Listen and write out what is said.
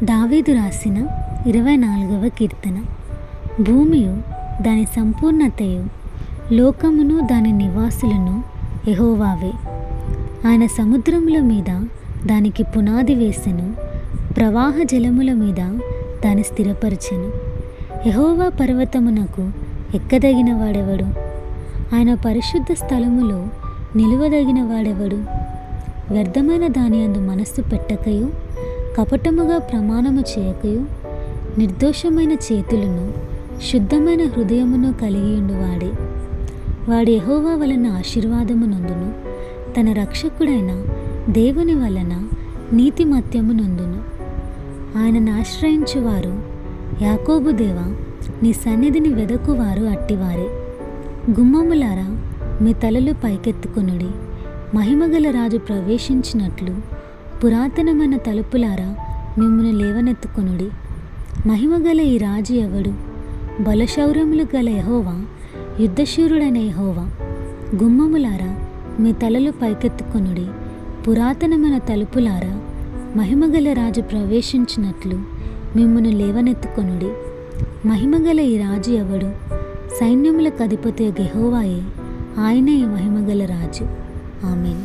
దావీదు రాసిన 24వ కీర్తన. భూమియు దాని సంపూర్ణతయు లోకమును దాని నివాసులను యెహోవావే. ఆయన సముద్రముల మీద దానికి పునాది వేసెను, ప్రవాహ జలముల మీద దాని స్థిరపరచెను. యెహోవా పర్వతమునకు ఎక్కదగిన వాడెవడు? ఆయన పరిశుద్ధ స్థలములో నిలువదగిన వాడెవడు? వ్యర్థమైన దాని యందు మనస్సు పెట్టకయు, కపటముగా ప్రమాణము చేయకయు, నిర్దోషమైన చేతులను శుద్ధమైన హృదయమును కలిగియుండు వాడే. వాడు యెహోవా వలన ఆశీర్వాదము నొందును, తన రక్షకుడైన దేవుని వలన నీతిమత్యము నొందును. ఆయనను ఆశ్రయించువారు, యాకోబు దేవా, నీ సన్నిధిని వెదకువారు అట్టివారే. గుమ్మములారా, మీ తలలు పైకెత్తుకొనుడి, మహిమగల రాజు ప్రవేశించినట్లు పురాతనమైన తలుపులారా, మిమ్మును లేవనెత్తుకొనుడి. మహిమగల ఈ రాజు ఎవడు? బలశౌర్యములు గల యెహోవా, యుద్ధశూరుడైన యెహోవా. గుమ్మములారా, మీ తలలు పైకెత్తుకొనుడి, పురాతనమైన తలుపులారా, మహిమగల రాజు ప్రవేశించినట్లు మిమ్మును లేవనెత్తుకొనుడి. మహిమగల ఈ రాజు ఎవడు? సైన్యములకు అధిపతి యెహోవాయే, ఆయనే ఈ మహిమగల రాజు. ఆమేన్.